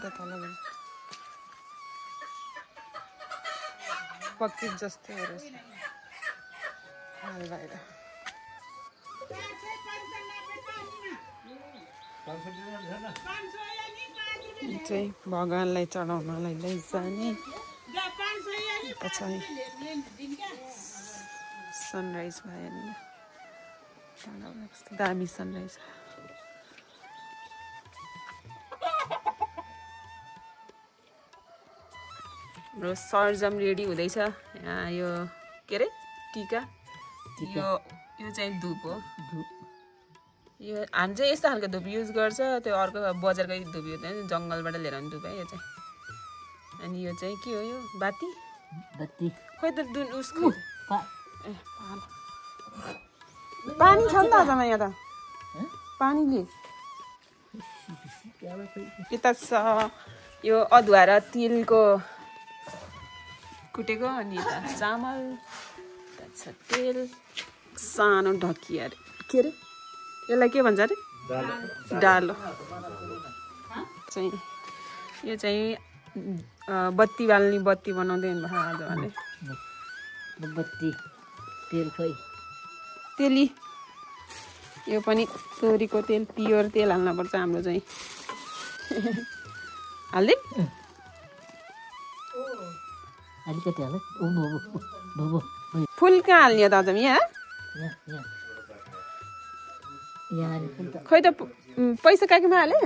त तल पक्की जस्तै हो रहेछ हाल बाहिर चाहिँ भगवानलाई चढाउनलाई लैजाने पछाडि सनराइज भयो नि कस्तो दामी सनराइज हाम्रो सरजम रेडी हुँदैछ यहाँ यो के अरे टीका यो चाहिँ धुप हो यो हामी चाहिँ यस्तो खालको धुप युज गर्छ त्यो अर्को बजारकै धुप यो चाहिँ जङ्गलबाट लिएर आउने धुप है यो चाहिँ अनि यो चाहिँ के हो यो बाती बाती खोइ त उसको पानी छ नि त आजमा यहाँ त पानीले यता छ यो अदुवा र तिलको कुटेको अनि यता चामल छ तेल सानो ढकिया के अरे यसलाई के भन्छ अरे डालो चाहिँ यो चाहिँ बत्ती बाल्ने बत्ती बनाउँदै हुनुभयो आजले बत्ती तेल खोइ तेली यो पनि तोरीको तेल प्योर तेल हाल्नुपर्छ हाम्रो चाहिँ हाल्दै अलिकति हाल फुल कहाँ हाल्ने त अझ यहाँ खै त पैसा काकीमा हाले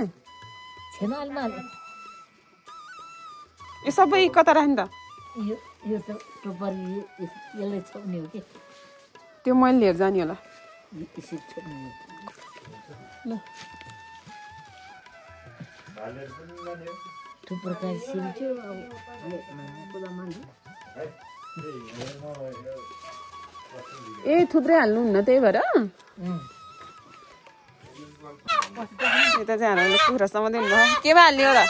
यो सबै कता राख्ने त त्यो मैले लिएर जाने होला ए थुप्रै हाल्नुहुन्न त्यही भएर यता चाहिँ हाल्नु कुखुरा समाउँदै हुनुभयो केमा हाल्ने हो र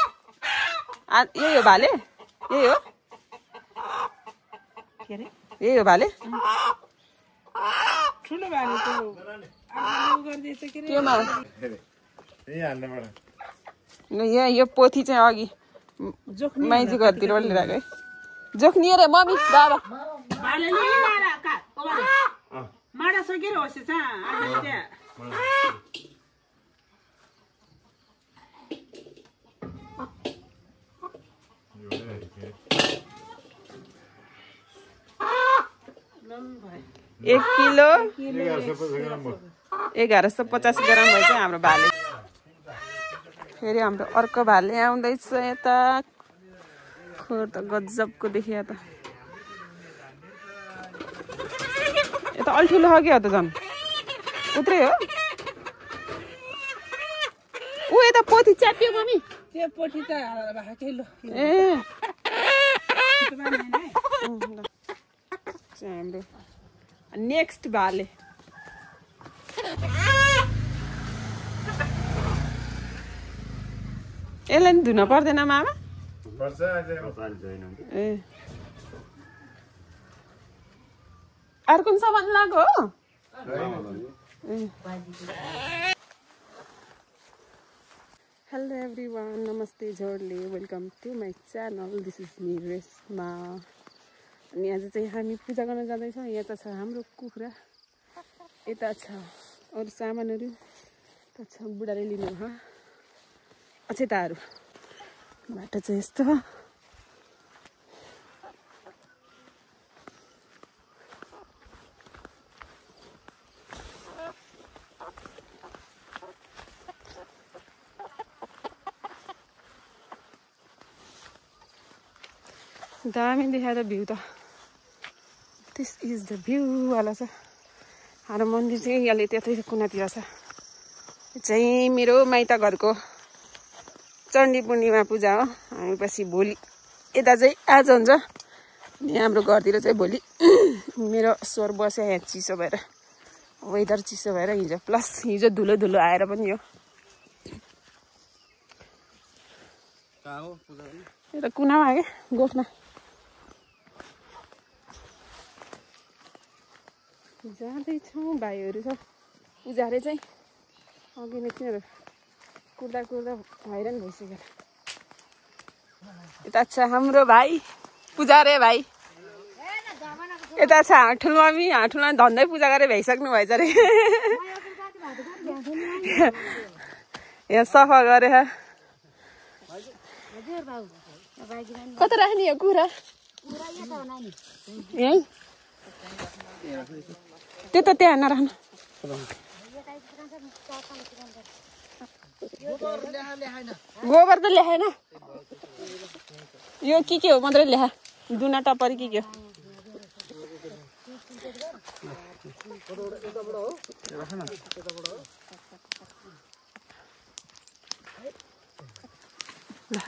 यही हो भाले यही हो के अरे यही हो भाले ठुलो भाले केमा यहाँ यो पोथी चाहिँ अघि माइजी घरतिर लिएर आएको है जोख्नी अरे मम्मी बाबा एक किलो 1150 ग्राम भएछ हाम्रो भाले फेरि हाम्रो अर्को भाले आउँदैछ यता खोर त गजबको देखिया त यता अल्ठुलो हो क्या त झन् उत्रै हो ऊ यता पोथी च्याप्यो मम्मी त्यो पोथी त ए हाम्रो नेक्स्ट भाले यसलाई नि धुन पर्दैन मामा ए अर्को सामान लाग्यो हो हेलो एभ्रिवान नमस्ते जोडले welcome to my channel this is me Reshma अनि आज चाहिँ हामी पूजा गर्न जाँदैछौँ यहाँ त छ हाम्रो कुखुरा यता छ अरू सामानहरू त छ बुढाले लिनु भयो अक्षताहरू बाटो चाहिँ यस्तो दामी देखाएर भ्यू त दिस इज द भ्यू वाला छ हाम्रो मन्दिर चाहिँ यहाँले त्यतै कुनातिर छ चाहिँ मेरो माइत घरको चण्डी पूर्णिमा पूजा हो हामी पछि भोलि यता चाहिँ आज हुन्छ अनि हाम्रो घरतिर चाहिँ भोलि मेरो स्वर बस्यो यहाँ चिसो भएर वेदर चिसो भएर हिजो प्लस हिजो धुलो धुलो आएर पनि हो एउटा कुनामा आयो क्या गोठमा जाँदैछौँ भाइहरू छ पूजाले चाहिँ अघि नै तिनीहरू कुर्दा कुर्दा हैरान भइसक्यो यता छ हाम्रो भाइ पुजारे भाइ यता छ ठुलमम्मी ठुलमा धन्दै पूजा गरेर भ्याइसक्नु भएछ अरे यहाँ सफा गरे कता राख्ने यो कुरा यही त्यो त त्यहाँ नराख्नु गोबर त ल्याएन यो के हो मात्रै ल्याए दुना टपरी के हो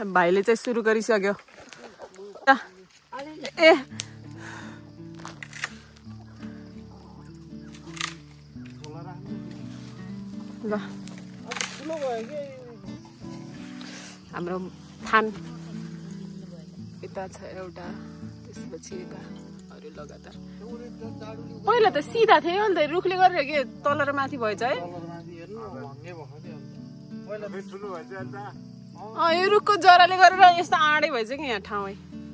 भाइले चाहिँ सुरु गरिसक्यो ए ल हाम्रो थान यता छ एउटा त्यसपछि यता अरू लगातार पहिला त सिधा थियो अन्त रुखले गरेर के तल र माथि भएछ है यो रुखको जराले गरेर यस्तो आडै भएछ कि यहाँ ठाउँ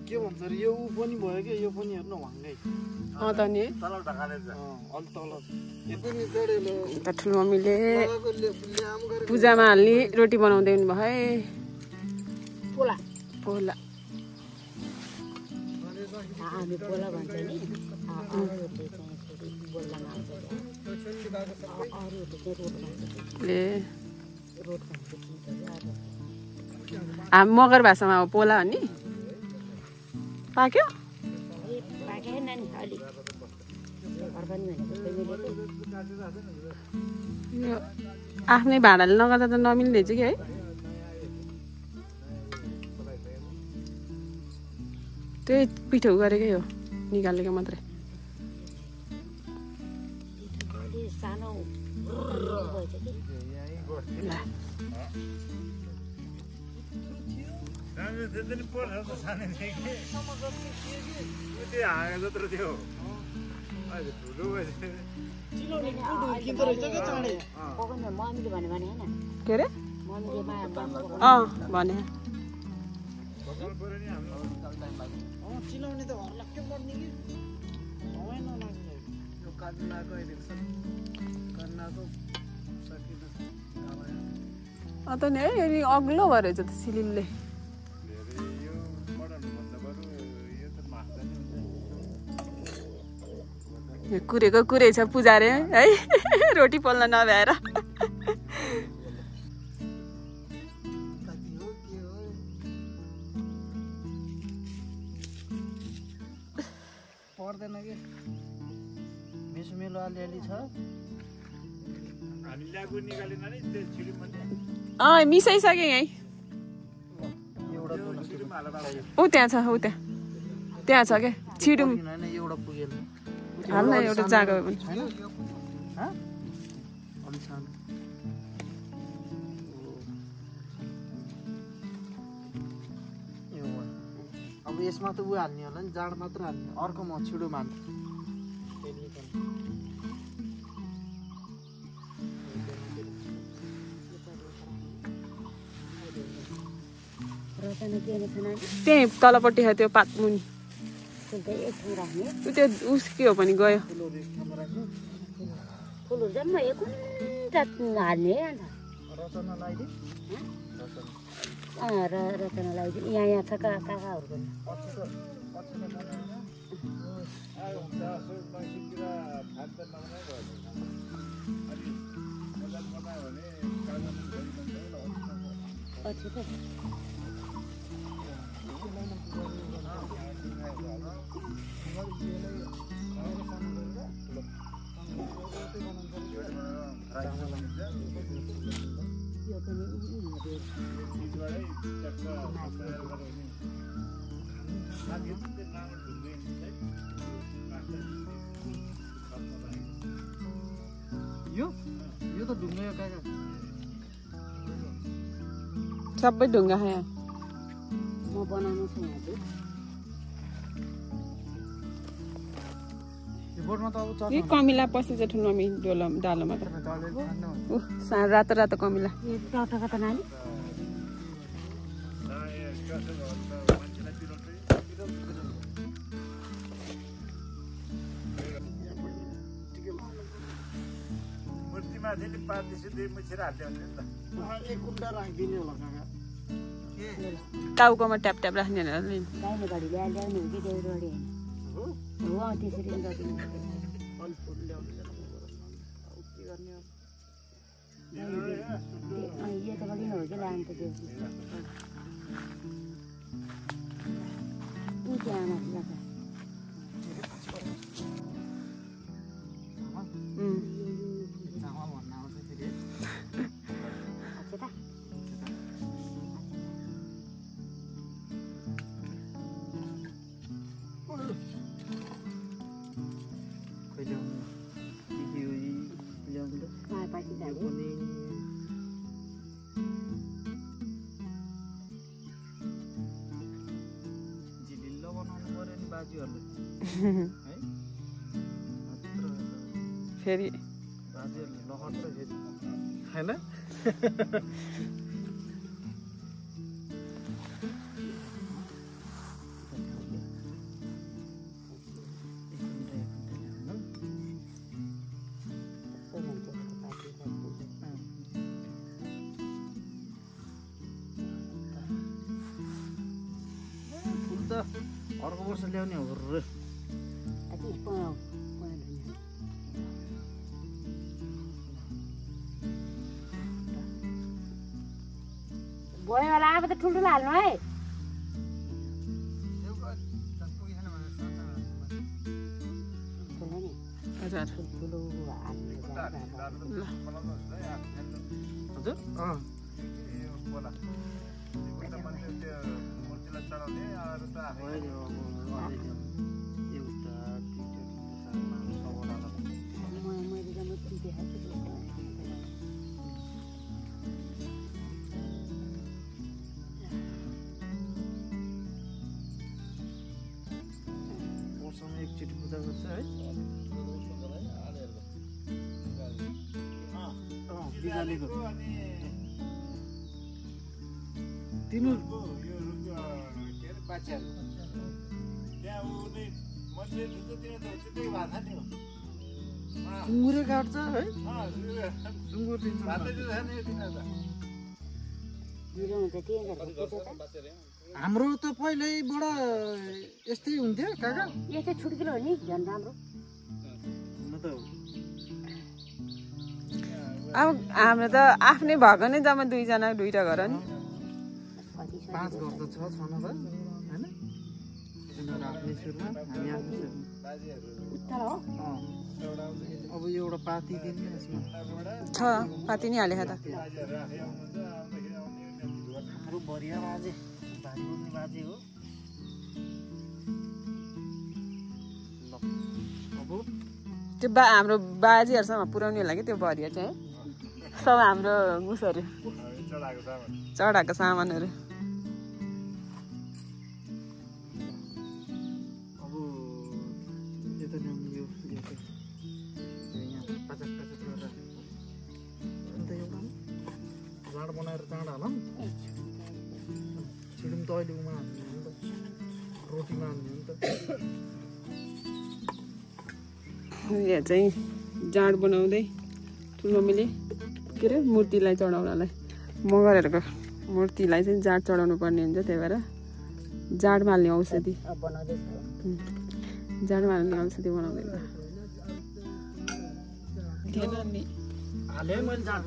के भन्छ यो पनि भयो कि यो पनि हेर्नु भाङ्गै त नि ठुलो मम्मीले पूजामा हाल्ने रोटी बनाउँदै हुनु भयो है पोला पोला मगर भाषामा हो पोला हो नि पाक्यो आफ्नै भाँडाले नगर्दा त नमिल्ने चाहिँ कि है त्यही पिठो गरेकै हो निकालेको मात्रै के अरे भने चिलाउने त हर्लक्कै पर्ने कि समय नलाग्ने यो काट्नाको त नि है अग्लो भएर त सिलिलले कुरेको कुरे छ पुजारे है रोटी पोल्न नभ्याएर पर्दैन के मेसुमेलो अलिअलि छ मिसाइसके यहीँ ऊ त्यहाँ छ ऊ त्यहाँ छ क्या छिटो एउटा पुगेन हाल्न एउटा जागा पनि अब यसमा त ऊ हाल्ने होला नि जाँड मात्र हाल्ने अर्कोमा छिटो मान्छ त्यही तलपट्टि त्यो पातमुनि त्यो उस के हो पनि गयो रचना लगाइदिए यहाँ छ काकाहरूको यो त ढुङ्गा काका सबै ढुङ्गा यहाँ म बनाउनु छु यो कमिला पसेछ ठुलो मम्मी डालोमा त रातो रातो कमिला नानी मूर्तिमा चाहिँ पार्दैछु दुई मुछेर हाल्दै हुन्छ नि त एक कुण्डा राखिदिने होला काका टाउकोमा ट्याप ट्याप राख्ने भनेर नि गाईले घडी ल्याउने हो कि देउरोडी हो हो त्यसरी गरिदिनु अलि फुल ल्याउने के गर्ने यो त पनि हो कि लानु त देउसी ऊ त्यो आमा लगा जामा भन्न आउँछ फेरि अच्छा त कहिले आउनु के हो यी ल्याउनु त पार्टी जाने कुनै झिलिल्लो बनाउनु पर्यो नि बाजुहरूले है फेरि बाजुहरूले लहर्छ फेरि होइन फुल त अर्को वर्ष ल्याउने हो र अति पढाउ भयो होला अब त ठुल्ठुलो हाल्नु है ठुलो नि हजुर ठुल्ठुलो हाल्नु हजुर मूर्तिलाई चढाउने अरू त आफै भयो एउटा मैले त मात्रै देखाएको छु वर्षमा एकचोटि पूजा गर्छ है बिगालेको तिनीहरू यो के अरे बाछाहरू त्यहाँ ऊ नै मन्दिर भित्र त्यही भएको छ नि सुँगुरे काट्छ है सुँगुर सुँगुर दिन्छ भातै दिन्छ नि तिनीहरू ढिलो हुन्छ त्यही गरेर हाम्रो त पहिल्यैबाट यस्तै हुन्थ्यो काका यो चाहिँ छुट्किलो हो नि झन् राम्रो हुन त अब हाम्रो त आफ्नै भएको नै जम्मा दुईजना दुईटा घर नि 5 घर त छ छन त होइन तिनीहरू आफ्नै सुरमा हामी आफ्नै सुरमा उत्तर हो अब एउटा पाती दिने यसमा छ पाती नि हाले त हाम्रो भरिया बाजे भारी बोक्ने बाजे हो ल अब त्यो हाम्रो बाजेहरूसँग पुर्याउने होला कि त्यो भरिया चाहिँ सब हाम्रो उसहरू चढाएको सामानहरू अब यता ल्याउनु यो यहाँ पाचक पाचक गरेर अन्त एउटा जाँड बनाएर जाँड हालौँ छिडुम त अहिले उमा हाल्ने हो नि त रोटीमा हाल्ने हो नि त यहाँ चाहिँ जाँड बनाउँदै ठुलोमम्मीले के अरे मूर्तिलाई चढाउनलाई मगरहरूको मूर्तिलाई चाहिँ जाँड चढाउनु पर्ने हुन्छ त्यही भएर जाँडमा हाल्ने औषधि अब बनाउँदैछ जाँडमा हाल्ने औषधि बनाउँदैन हालेँ मैले जाँड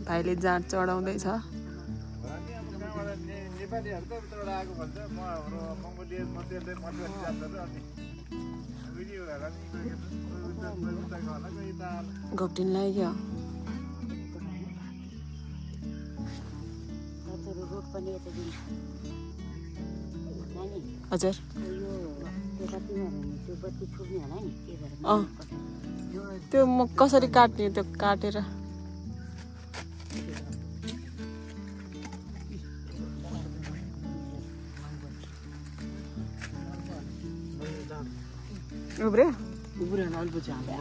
भाइले जाँड चढाउँदैछ नेपालीहरू त चढाएको भन्छ म हाम्रो मङ्गोलियन मध्येले मधुवासी जातहरू अनि घोप्टिन लाग्यो रोड पनि यता दिन्छ नानी हजुर यो कतिमा त्यो बत्ती छुट्ने होला नि के गरेर त्यो म कसरी काट्ने त्यो काटेर उब्रियो अलि पछि हाल्नु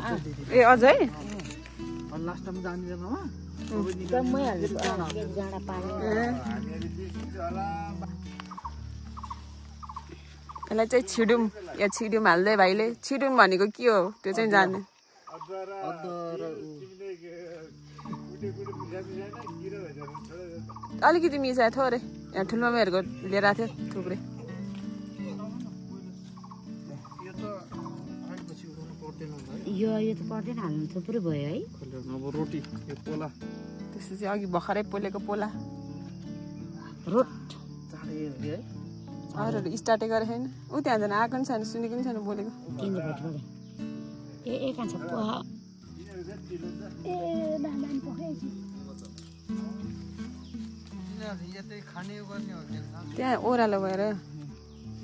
ए अझै लास्ट टाइम जानिदिएन मामा जम्मै हाल्नु एक जाँडा पानी यसलाई चाहिँ छिडुम या छिडुम हाल्दै भाइले छिडुम भनेको के हो त्यो चाहिँ जान्ने अलिकति मिसायो थोरै यहाँ ठुलो मम्मीहरूको लिएर आएको थियो थुप्रै यो त पर्दैन हाल्नु थुप्रै भयो है अब रोटी यो पोला त्यसपछि अघि भर्खरै पोलेको पोला रोट चाँडै है अरूहरू स्टार्टै गरेको छैन ऊ त्यहाँ जान आएको पनि छैन सुनेको पनि छैन बोलेको किन भेटबाट ए कान्छ पोहा ए नामान पकाएछु यतै खाने गर्ने हो त्यहाँ ओह्रालो भएर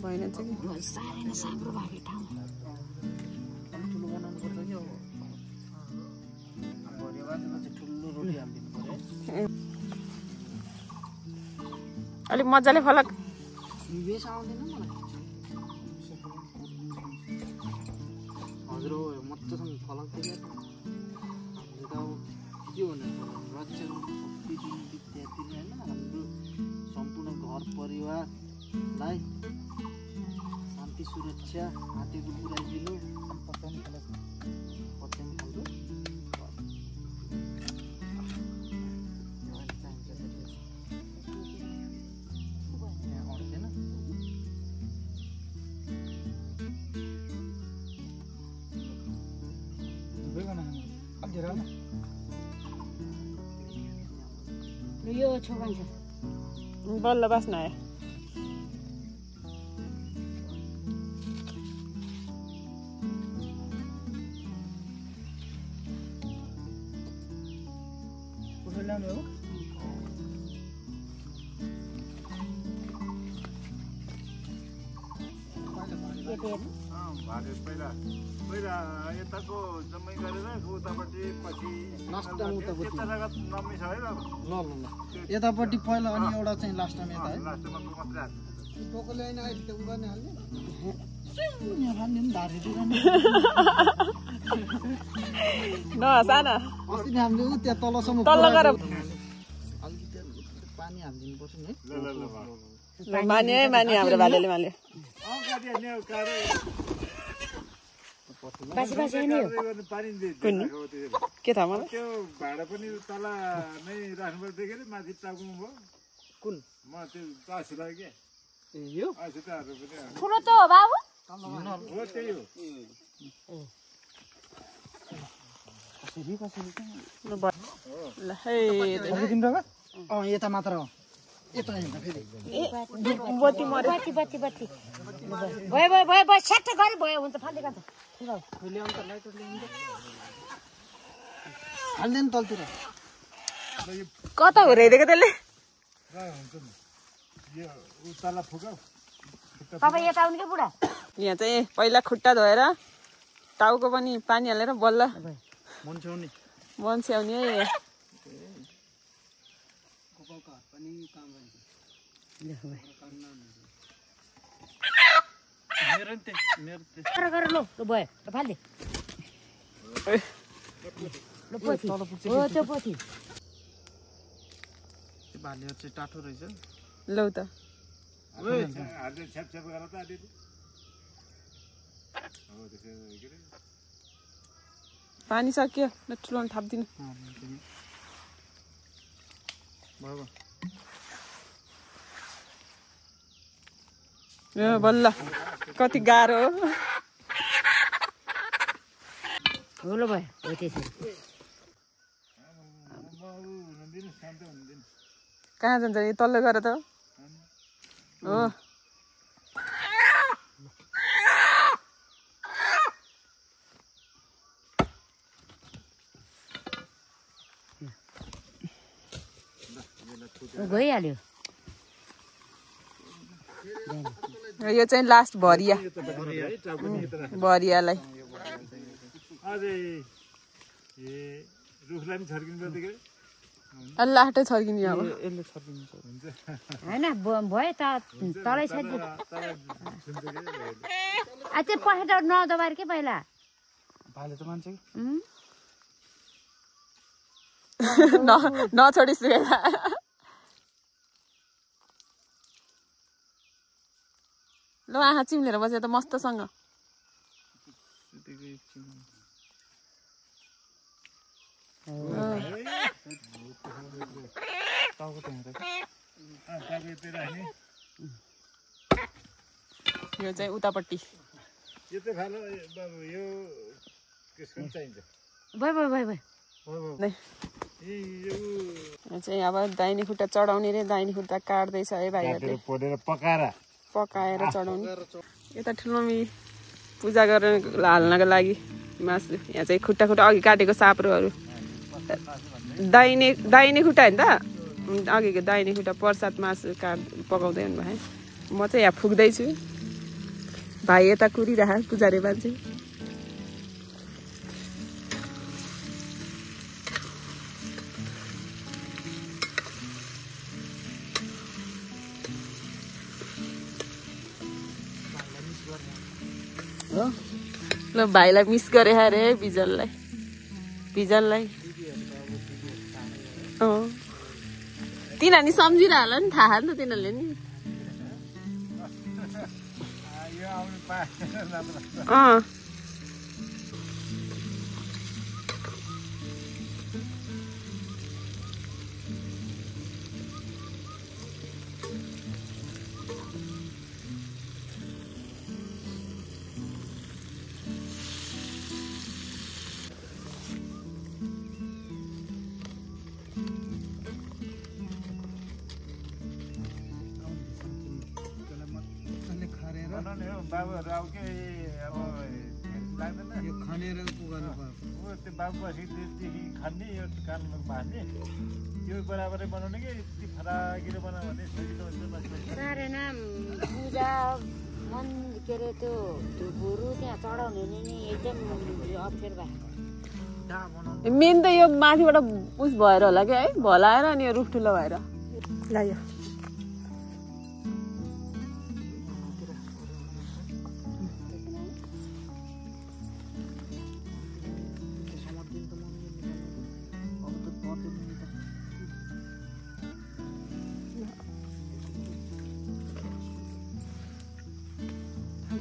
भएन चाहिँ कि साह्रै न साम्रो भएको ठाउँ ठुलो बनाउनु पर्छ कि अब भरियाबाट चाहिँ ठुलो रोटी हालिदिनु पर्यो अलिक मजाले फलक बेस आउँदैन मलाई हजुर हो मजासँग फलक दिएर हामीले त अब के भन्नु रक्षा सबैदिन विद्यार्थी होइन हाम्रो सम्पूर्ण घर परिवारलाई शान्ति सुरक्षा हातेको पुऱ्याइदिनु पत्याउनु खालको यो छोकन छ बल्ल बास्न आयो ल्याउने हो पहिला यताको जम्मै गरेर उतापट्टि पछि लास्ट टाइम उतापट्टि नम्मी छ है ल यतापट्टि पहिला अनि एउटा चाहिँ लास्ट टाइम यता है लास्टमा मात्रै हाल्नु टोको ल्याइन अहिले त उ गर्ने हाल्ने हाल्ने नि धारेतिर नहसाना अस्ति नि हामीले त्यहाँ तलसम्म तल्ल गएर अलिकति पानी हालिदिनु पर्छ नि ल माने माने हाम्रो भालेले मान्यो बासी बासी नि हो के थाहा मलाई त्यो भाडा पनि तल नै राख्नुपर्छ के अरे माथि टाउकोमा भयो कुन म त्यो चासीलाई के ए यो आसिताहरू पनि ठुलो त हो बाबु हो त्यही हो ल है यता मात्र हो यता हिँड्दा फेरि बत्ती मर्यो बत्ती बत्ती बत्ती भयो भयो भयो भयो स्याक्ट गरे भयो हुन्छ फाल्दै गर्छ हाल्दैन तलतिर कता हुर्याइदिएको त्यसले यो उताला फुकाउ तपाईँ यता आउनु कि बुढा यहाँ चाहिँ पहिला खुट्टा धोएर टाउको पनि पानी हालेर बल्ल मन स्याउने है गर लो भयो ल फाल्दे ल पोथी हो त्यो पोथी भाले चाहिँ टाठो रहेछ लौ त हातले छ्याप गरेर त अलिअलि हो त्यसो के अरे पानी सक्यो ल ठुलो थाप्दिनु बल्ल कति गाह्रो हो ल भयो हो त्यसरी कहाँ जान्छ यो तल्लो गएर त हो गइहाल्यो यो चाहिँ लास्ट भरिया भरियालाई अझै ए रुखलाई पनि छर्किनु पर्छ के लास्टै छर्किने अब होइन भयो त तलै छ त्यो पखेटा नदबाएर के पहिला भाले त मान्छ कि नछोडी सुकेला ल आँखा चिम्लेर बसे त मस्तसँग यो चाहिँ उतापट्टि यो त खालो बाबु यो किसको चाहिन्छ भयो भयो भयो भयो यो चाहिँ अब दाहिने खुट्टा चढाउने रे दाहिने खुट्टा काट्दैछ है भाइहरूले पकाएर चढाउने यता ठुलो पूजा गरेर हाल्नको लागि मासु यहाँ चाहिँ खुट्टा अघि काटेको साप्रोहरू दाहिने खुट्टा होइन त अघिको दाहिने खुट्टा प्रसाद मासु पकाउँदै हुनुभयो म चाहिँ यहाँ फुक्दैछु भाइ यता कुरिरह पुजारी मान्छे ल भाइलाई मिस गरे अरे बिजललाई तिनीहरूले सम्झिरह होला नि थाहा नि त तिनीहरूले नि बाबुहरू अब के अब लाग्दैन यो खनेर पुगानु पर्यो त्यो बाबु बसीदेखि खन्ने यो कानमा भाँच्ने त्यो बराबरै बनाउने कि फराकिलो बनायो भने सजिलो हुन्छ साह्रै पूजा मन के अरे त्यो धुपहरू त्यहाँ चढाउने नि एकदम अप्ठ्यारो भयो मेन त यो माथिबाट उस भएर होला क्या है भलाएर अनि यो रुख ठुलो भएर लाग्यो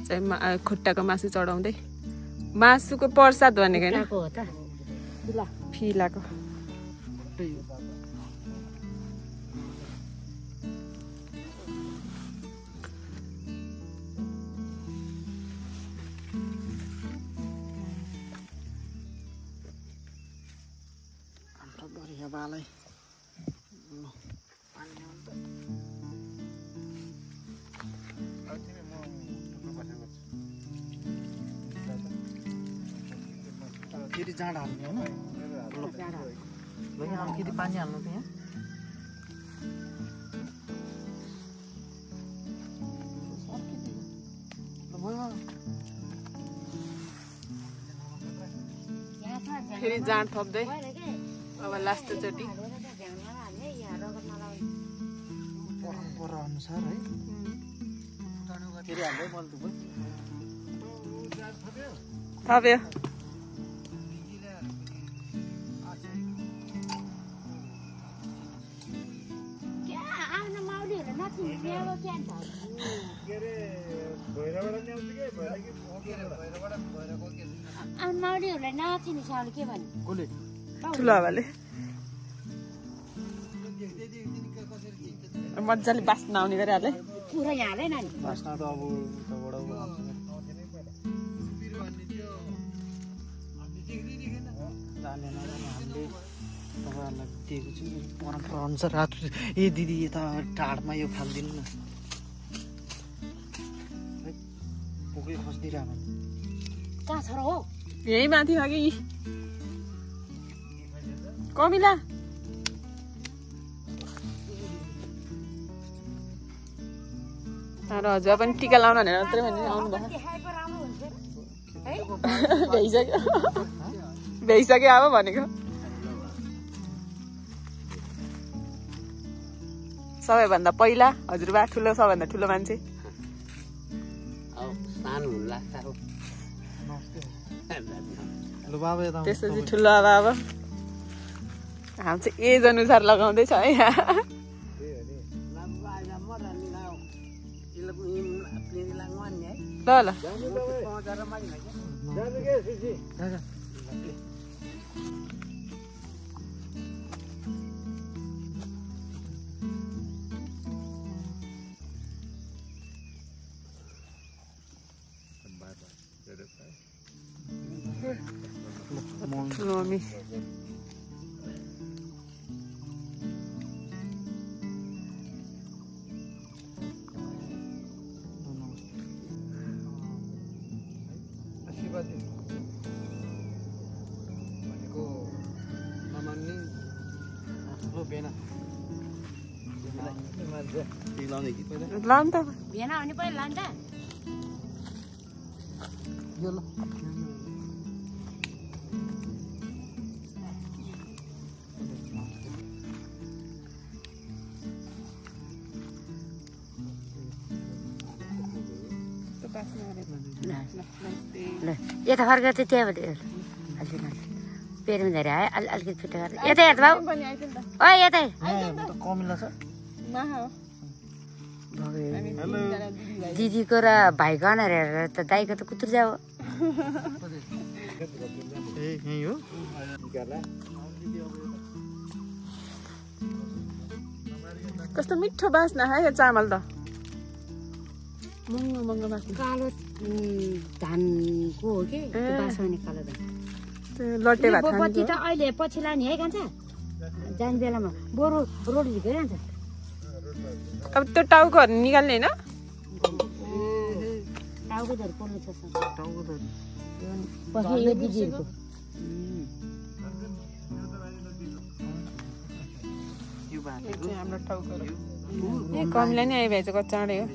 खुट्टाको मासु चढाउँदै मासुको प्रसाद भनेको होइन फिलाको बालै फेरि जाँड हाल्ने होइन अलिकति पानी हाल्नु त्यहाँ फेरि जाँड थप्दै अब लास्टचोटि परम्परा अनुसार है फेरि हाल्दै बल्दु थप्यो माउडीहरूलाई नचिने साउले के भन्नु ठुलो हावाले मजाले बास्न आउने गरी हाले पुरा यहाँ हालै नानी बास्न त अब हामीले तपाईँहरूलाई दिएको छु परम्परा अनुसार रात ए दिदी यता ढाडमा यो फालिदिनु न पोकै खस्दिरहेको कहाँ छ र हो यही माथि कि कमिला र हजुर पनि टिका लाउन भनेर मात्रै भने आउनु भयो भ्याइसक्यो अब भनेको सबैभन्दा पहिला हजुरबा ठुलो सबभन्दा ठुलो मान्छे त्यसपछि ठुलो अब हामी चाहिँ एज अनुसार लगाउँदैछ है ल ल मम्मी लाउनु त भेना भने पहिला लान्छ ल यता फर्केर चाहिँ त्यहाँबाट पेरमा धेरै आयो अलिकति फिट्टा गरेर यता हेर्नु भाउ ओ यतै दिदीको र भाइको अनुहार हेरेर त दाइको त कुतुर जाऊ कस्तो मिठो बास्ना है यो चामल त महँगो महँगो बास्ना कालो धानको हो कि बास्ना कालो धान लट्टे भात बत्ती त अहिले पछि लाने है कान्छ जाने बेलामा बरु रोड झिकिरहन्छ अब त्यो टाउकोहरू निकाल्ने होइन टाउको धर पोल्नु छ पछि यो दिदीहरूको हाम्रो टाउको ए कमिला नि आइभएछ कति चाँडै हो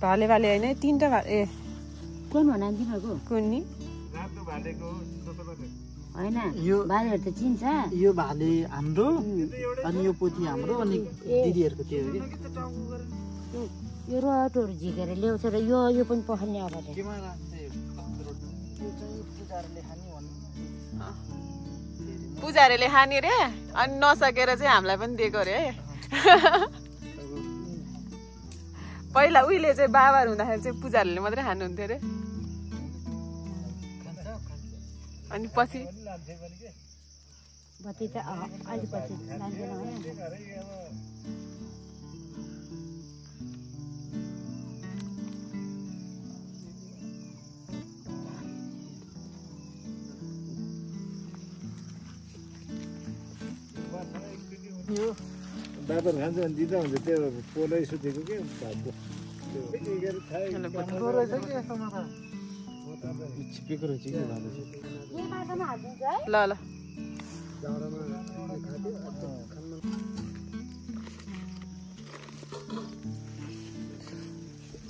भाले भाले होइन तीनटा भाले ए कुन भन तिमीहरूको कुन नि होइन यो भालेहरू त चिन्छ यो भाले हाम्रो अनि यो पोथी हाम्रो अनि दिदीहरूको त्यो हो कि यो रटहरू झिकेर ल्याउँछ र यो पनि पखाल्ने अब पूजाहरूले खाने रे अनि नसकेर चाहिँ हामीलाई पनि दिएको अरे है पहिला उहिले चाहिँ बाबाहरू हुँदाखेरि चाहिँ पूजाहरूले मात्रै खानुहुन्थ्यो अरे अनि पछि बत्ती त अलि पछि लान्दैन होइन बाबर खान्छ भने दिँदा हुन्छ त्यो पोलै सुतेको के भातको छिपेको रहेछ कि ल ल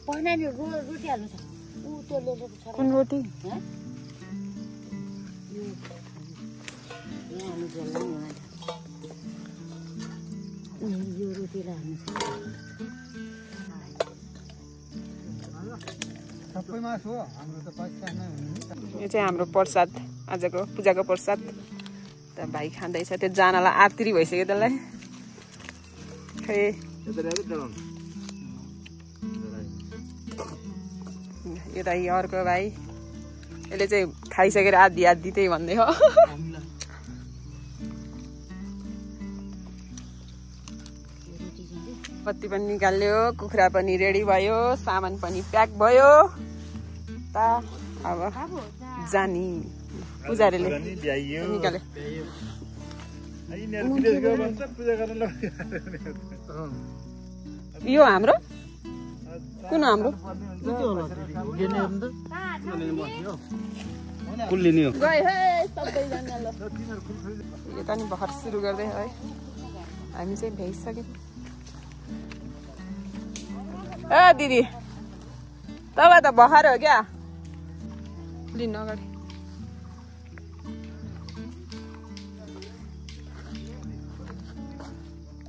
पहिला नि रोटी हाल्नु छ ऊ त्यो लेलेको छ कुन रोटी यो रोटीलाई हाल्नु छ सबैमा छ हाम्रो त पैसा नै हुने यो चाहिँ हाम्रो प्रसाद आजको पूजाको प्रसाद त भाइ खाँदैछ त्यो जानलाई आरतिरी भइसक्यो त्यसलाई खै यता यो अर्को भाइ यसले चाहिँ खाइसकेर आधी आधी त्यही भन्दै हो बत्ती पनि निकाल्यो कुखुरा पनि रेडी भयो सामान पनि प्याक भयो त अब जानी पूजारीले निकाल्यो यो हाम्रो कुन हाम्रो यो त नि भर्खर सुरु गर्दै है हामी चाहिँ भ्याइसक्यौँ ए दिदी तपाईँ त भर्खर हो क्या लिनु अगाडि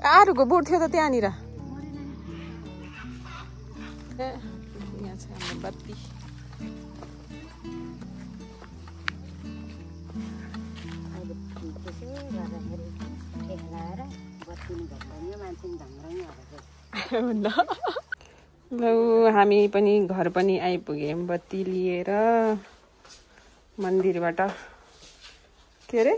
आरूको बोट थियो त त्यहाँनिर ए यहाँ छ हाम्रो बत्ती लौ हामी पनि घर पनि आइपुग्यौँ बत्ती लिएर मन्दिरबाट। के अरे